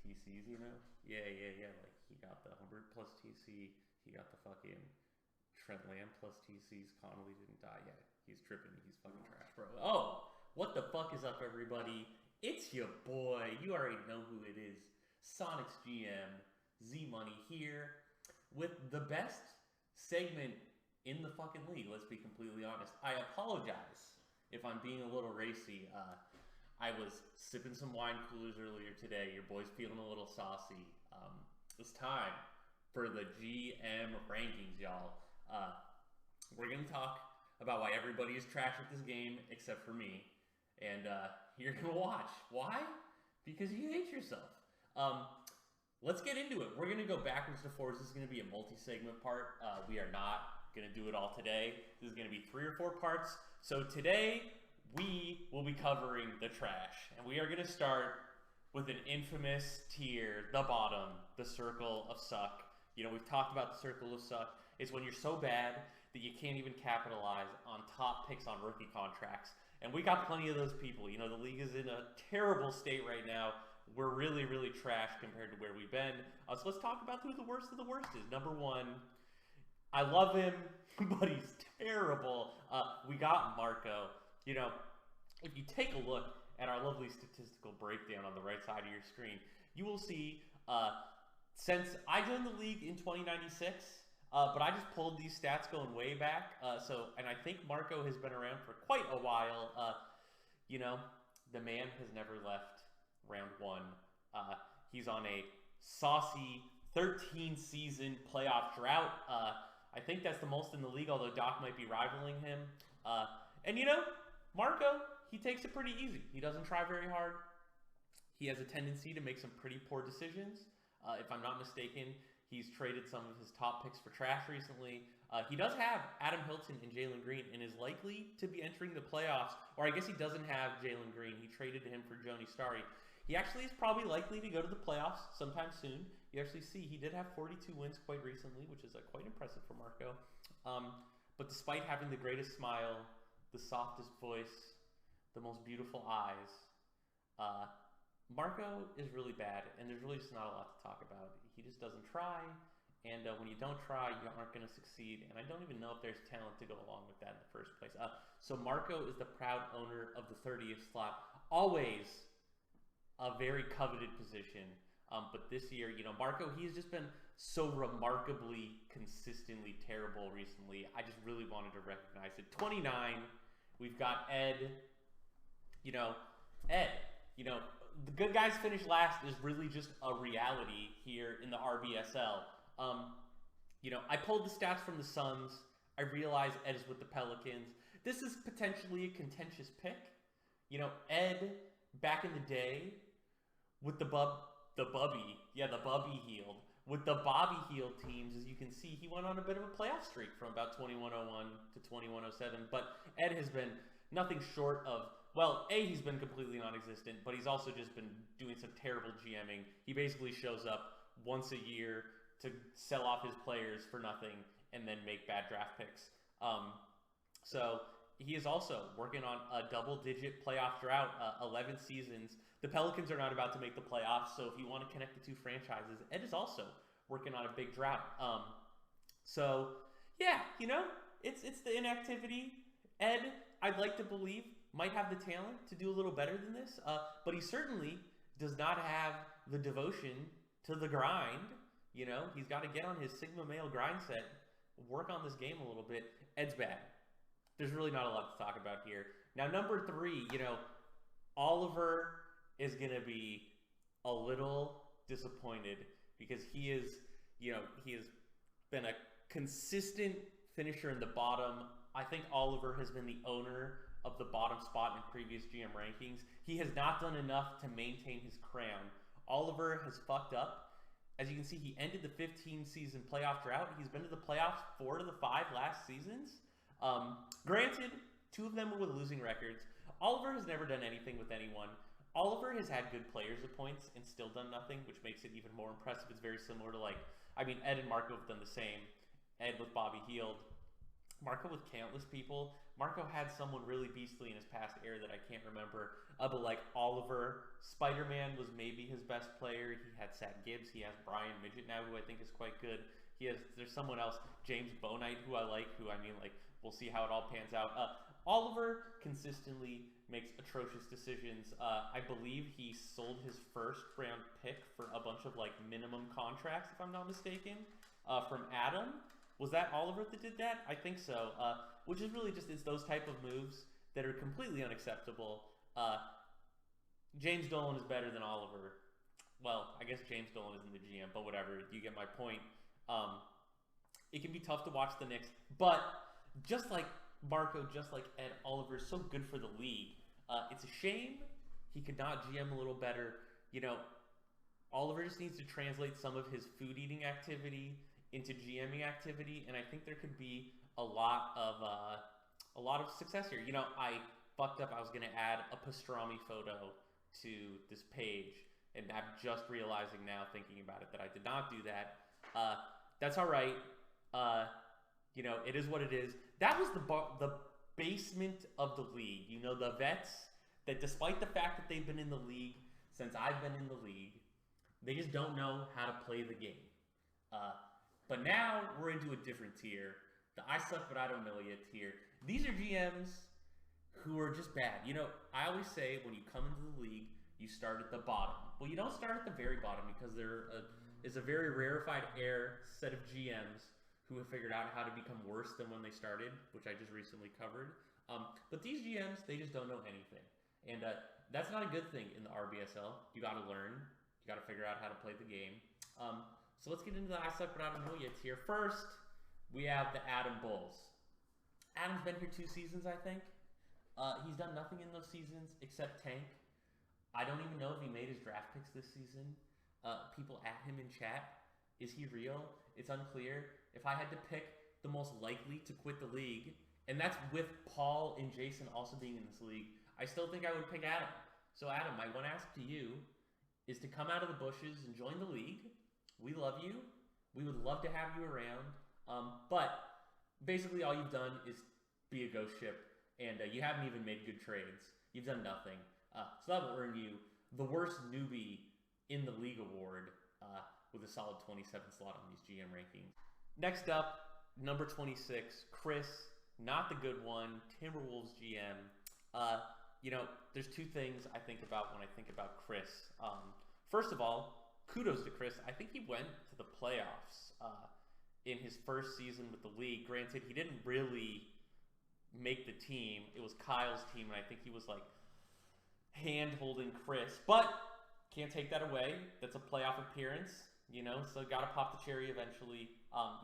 TCs, you know? Yeah. Like, he got the Humbert plus TC. He got the fucking Trent Lamb plus TCs. Connolly didn't die yet. He's tripping. He's fucking trash, bro. Oh, what the fuck is up, everybody? It's your boy. You already know who it is. Sonic's GM, Z-Money here with the best segment in the fucking league. Let's be completely honest. I apologize if I'm being a little racy. I was sipping some wine coolers earlier today. Your boy's feeling a little saucy. It's time for the GM rankings, y'all. We're going to talk about why everybody is trash at this game except for me. And you're going to watch. Why? Because you hate yourself. Let's get into it. We're going to go backwards to forwards. This is going to be a multi-segment part. We are not going to do it all today. This is going to be 3 or 4 parts. So today, we will be covering the trash. And we are going to start with an infamous tier, the bottom, the circle of suck. You know, we've talked about the circle of suck. It's when you're so bad that you can't even capitalize on top picks on rookie contracts. And we got plenty of those people. You know, the league is in a terrible state right now. We're really, really trash compared to where we've been. So let's talk about who the worst of the worst is. Number 1, I love him, but he's terrible. We got Marco. You know, if you take a look at our lovely statistical breakdown on the right side of your screen, you will see since I joined the league in 2096, but I just pulled these stats going way back. And I think Marco has been around for quite a while. You know, the man has never left round 1. He's on a saucy 13-season playoff drought. I think that's the most in the league, although Doc might be rivaling him. And you know, Marco, he takes it pretty easy. He doesn't try very hard. He has a tendency to make some pretty poor decisions. If I'm not mistaken, he's traded some of his top picks for trash recently. He does have Adam Hilton and Jalen Green and is likely to be entering the playoffs. Or I guess he doesn't have Jalen Green. He traded him for Joni Starry. He actually is probably likely to go to the playoffs sometime soon. You actually see he did have 42 wins quite recently, which is quite impressive for Marco. But despite having the greatest smile, the softest voice, the most beautiful eyes, Marco is really bad, and there's really just not a lot to talk about. He just doesn't try, and when you don't try, you aren't going to succeed, and I don't even know if there's talent to go along with that in the first place. So Marco is the proud owner of the 30th slot. Always a very coveted position, but this year, you know, Marco, he's just been so remarkably, consistently terrible recently. I just really wanted to recognize it. 29, we've got Ed. You know, the good guys finish last is really just a reality here in the RBSL. You know, I pulled the stats from the Suns. I realize Ed is with the Pelicans. This is potentially a contentious pick. You know, Ed, back in the day, with the Bubby Healed. With the Bobby Healed teams, as you can see, he went on a bit of a playoff streak from about 2101 to 2107. But Ed has been nothing short of, well, A, he's been completely non-existent, but he's also just been doing some terrible GMing. He basically shows up once a year to sell off his players for nothing and then make bad draft picks. So he is also working on a double-digit playoff drought, 11 seasons. The Pelicans are not about to make the playoffs, so if you want to connect the two franchises, Ed is also working on a big drought. So, yeah, you know, it's the inactivity. Ed, I'd like to believe, might have the talent to do a little better than this, but he certainly does not have the devotion to the grind. You know, he's got to get on his Sigma male grind set, work on this game a little bit. Ed's bad. There's really not a lot to talk about here. Now, number 3, you know, Oliver is going to be a little disappointed because he is, you know, he has been a consistent finisher in the bottom. I think Oliver has been the owner of the bottom spot in previous GM rankings. He has not done enough to maintain his crown. Oliver has fucked up. As you can see, he ended the 15-season playoff drought. He's been to the playoffs 4 to the 5 last seasons. Granted, 2 of them were with losing records. Oliver has never done anything with anyone. Oliver has had good players at points and still done nothing, which makes it even more impressive. It's very similar to, like, I mean, Ed and Marco have done the same. Ed with Bobby Healed. Marco with countless people, Marco had someone really beastly in his past era that I can't remember. But like Oliver, Spider-Man was maybe his best player. He had Sat Gibbs. He has Brian Midget now, who I think is quite good. There's someone else, James Bonite, who I like, who I mean, like, we'll see how it all pans out. Oliver consistently makes atrocious decisions. I believe he sold his first round pick for a bunch of like minimum contracts, if I'm not mistaken, from Adam. Was that Oliver that did that? I think so. Which is really just, it's those type of moves that are completely unacceptable. James Dolan is better than Oliver. Well, I guess James Dolan isn't the GM, but whatever. You get my point. It can be tough to watch the Knicks, but just like Marco, just like Ed, Oliver is so good for the league. It's a shame he could not GM a little better. You know, Oliver just needs to translate some of his food eating activity into GMing activity, and I think there could be a lot of success here. You know, I fucked up. I was gonna add a pastrami photo to this page, and I'm just realizing now, thinking about it, that I did not do that. That's all right. You know, it is what it is. That was the basement of the league. You know, the vets that, despite the fact that they've been in the league since I've been in the league, they just don't know how to play the game. But now we're into a different tier. The I suck but I don't know yet tier. These are GMs who are just bad. You know, I always say when you come into the league, you start at the bottom. Well, you don't start at the very bottom, because there is a very rarefied air set of GMs who have figured out how to become worse than when they started, which I just recently covered. But these GMs, they just don't know anything. And that's not a good thing in the RBSL. You got to learn. You got to figure out how to play the game. So let's get into the I suck but I don't know yet tier. First, we have the Adam Bulls. Adam's been here 2 seasons, I think. He's done nothing in those seasons except tank. I don't even know if he made his draft picks this season. People at him in chat. Is he real? It's unclear. If I had to pick the most likely to quit the league, and that's with Paul and Jason also being in this league, I still think I would pick Adam. So Adam, my one ask to you is to come out of the bushes and join the league. We love you. We would love to have you around. But basically all you've done is be a ghost ship, and you haven't even made good trades. You've done nothing. So that will earn you the worst newbie in the league award, with a solid 27th slot on these GM rankings. Next up, number 26, Chris, not the good one, Timberwolves GM. You know, there's 2 things I think about when I think about Chris. First of all, kudos to Chris. I think he went to the playoffs in his first season with the league. Granted, he didn't really make the team. It was Kyle's team, and I think he was like hand-holding Chris. But can't take that away. That's a playoff appearance, you know, so got to pop the cherry eventually.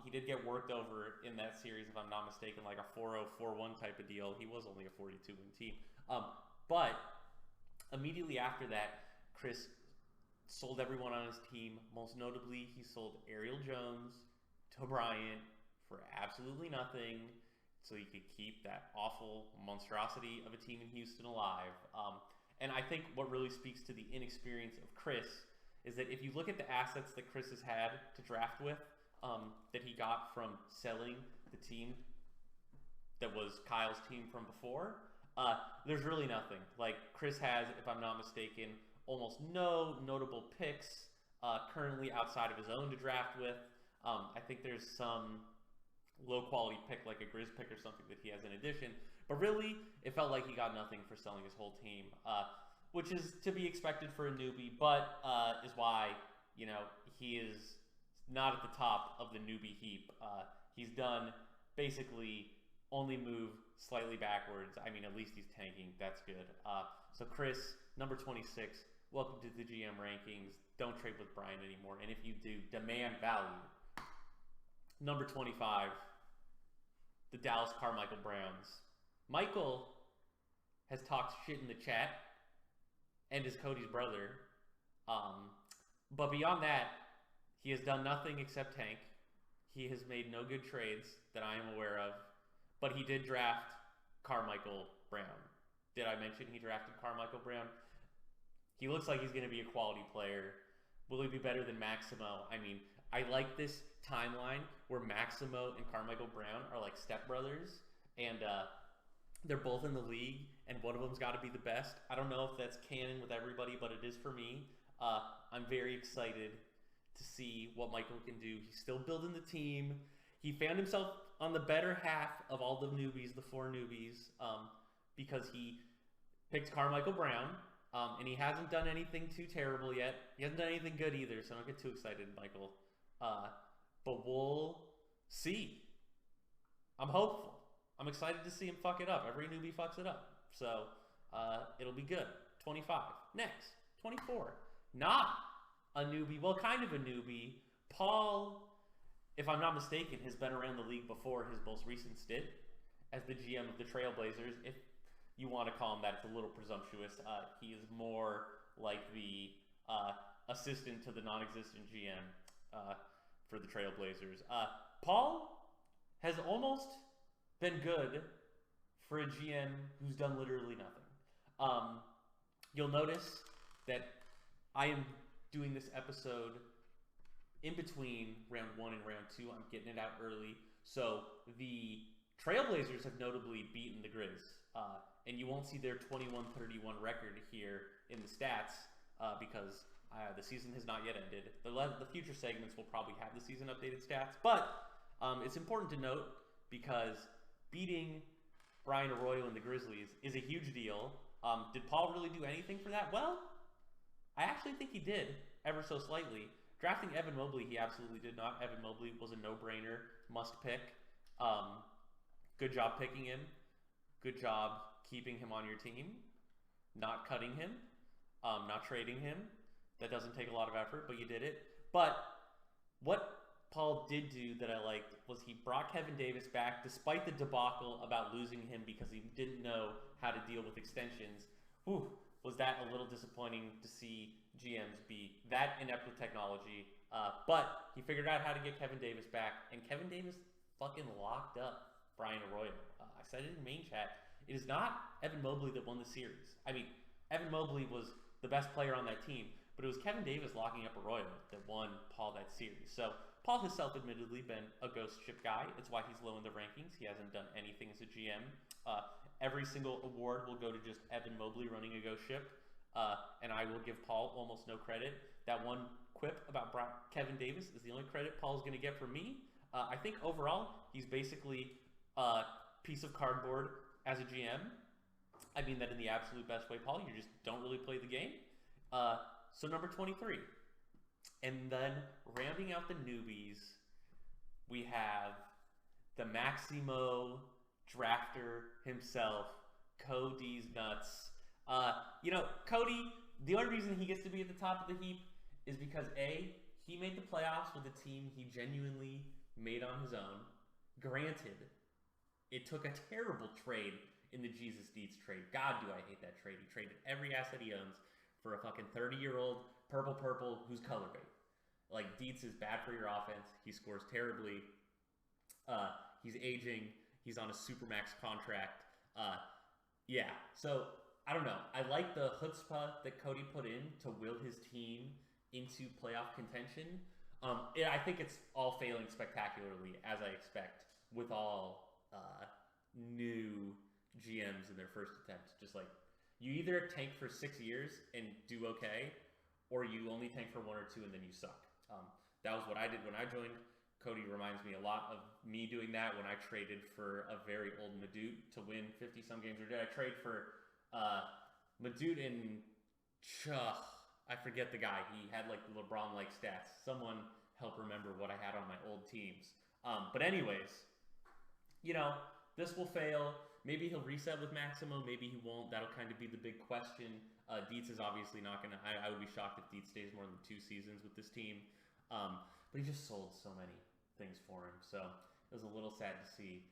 He did get worked over in that series, if I'm not mistaken, like a 4-0, 4-1 type of deal. He was only a 42-win team. But immediately after that, Chris sold everyone on his team. Most notably, he sold Ariel Jones to Bryant for absolutely nothing, so he could keep that awful monstrosity of a team in Houston alive. And I think what really speaks to the inexperience of Chris is that if you look at the assets that Chris has had to draft with, that he got from selling the team that was Kyle's team from before, there's really nothing. Like, Chris has, if I'm not mistaken, almost no notable picks currently outside of his own to draft with. I think there's some low-quality pick, like a Grizz pick or something, that he has in addition. But really, it felt like he got nothing for selling his whole team, which is to be expected for a newbie, but is why, you know, he is not at the top of the newbie heap. He's done basically only move slightly backwards. I mean, at least he's tanking. That's good. So Chris, number 26, welcome to the GM rankings. Don't trade with Brian anymore. And if you do, demand value. Number 25, the Dallas Carmichael Browns. Michael has talked shit in the chat and is Cody's brother. But beyond that, he has done nothing except tank. He has made no good trades that I am aware of. But he did draft Carmichael Brown. Did I mention he drafted Carmichael Brown? He looks like he's going to be a quality player. Will he be better than Maximo? I mean, I like this timeline where Maximo and Carmichael Brown are like stepbrothers. And they're both in the league, and one of them's got to be the best. I don't know if that's canon with everybody, but it is for me. I'm very excited to see what Michael can do. He's still building the team. He found himself on the better half of all the newbies, the 4 newbies, because he picked Carmichael Brown, and he hasn't done anything too terrible yet. He hasn't done anything good either, so don't get too excited, Michael. But we'll see. I'm hopeful. I'm excited to see him fuck it up. Every newbie fucks it up. So it'll be good. 25. Next. 24. Not a newbie. Well, kind of a newbie. Paul, if I'm not mistaken, has been around the league before his most recent stint as the GM of the Trailblazers. If you want to call him that, it's a little presumptuous. He is more like the assistant to the non-existent GM for the Trailblazers. Paul has almost been good for a GM who's done literally nothing. You'll notice that I am doing this episode in between round 1 and round 2. I'm getting it out early. So the Trailblazers have notably beaten the Grizz. And you won't see their 21-31 record here in the stats because the season has not yet ended. The future segments will probably have the season updated stats. But it's important to note because beating Brian Arroyo and the Grizzlies is a huge deal. Did Paul really do anything for that? Well, I actually think he did, ever so slightly. Drafting Evan Mobley, he absolutely did not. Evan Mobley was a no-brainer, must pick. Good job picking him. Good job keeping him on your team. Not cutting him. Not trading him. That doesn't take a lot of effort, but you did it. But what Paul did do that I liked was he brought Kevin Davis back despite the debacle about losing him because he didn't know how to deal with extensions. Whew, was that a little disappointing to see GMs be that inept with technology. But he figured out how to get Kevin Davis back, and Kevin Davis fucking locked up Brian Arroyo. I said it in the main chat. It is not Evan Mobley that won the series. I mean, Evan Mobley was the best player on that team, but it was Kevin Davis locking up Arroyo that won Paul that series. So Paul has self-admittedly been a ghost ship guy. It's why he's low in the rankings. He hasn't done anything as a GM. Every single award will go to just Evan Mobley running a ghost ship, and I will give Paul almost no credit. That one quip about Kevin Davis is the only credit Paul's going to get from me. I think overall, he's basically a piece of cardboard as a GM. I mean that in the absolute best way, Paul. You just don't really play the game. So number 23. And then rounding out the newbies, we have the Maximo drafter himself, Cody's nuts. Cody, the only reason he gets to be at the top of the heap is because A, he made the playoffs with a team he genuinely made on his own. Granted, it took a terrible trade in the Jesus Deets trade. God, do I hate that trade. He traded every asset he owns for a fucking 30-year-old purple who's color bait. Like, Deets is bad for your offense. He scores terribly. He's aging. He's on a supermax contract. So I don't know. I like the chutzpah that Cody put in to will his team into playoff contention. I think it's all failing spectacularly, as I expect, with all new GMs in their first attempt. Just like, you either tank for 6 years and do okay, or you only tank for 1 or 2 and then you suck. That was what I did when I joined. Cody reminds me a lot of me doing that when I traded for a very old Madut to win 50-some games. Or did I trade for Madut and I forget the guy. He had like LeBron-like stats. Someone help remember what I had on my old teams. But anyways, this will fail. Maybe he'll reset with Maximo. Maybe he won't. That'll kind of be the big question. Deets is obviously not going to... I would be shocked if Deets stays more than 2 seasons with this team. But he just sold so many things for him. So it was a little sad to see.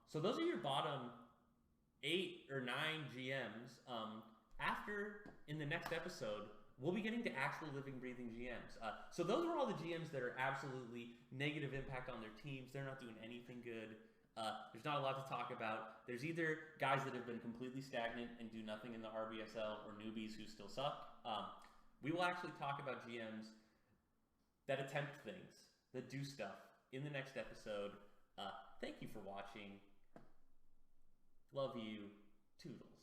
So those are your bottom 8 or 9 GMs. In the next episode, we'll be getting to actual living, breathing GMs. So those are all the GMs that are absolutely negative impact on their teams. They're not doing anything good. There's not a lot to talk about. There's either guys that have been completely stagnant and do nothing in the RBSL or newbies who still suck. We will actually talk about GMs that attempt things, that do stuff in the next episode. Thank you for watching. Love you. Toodles.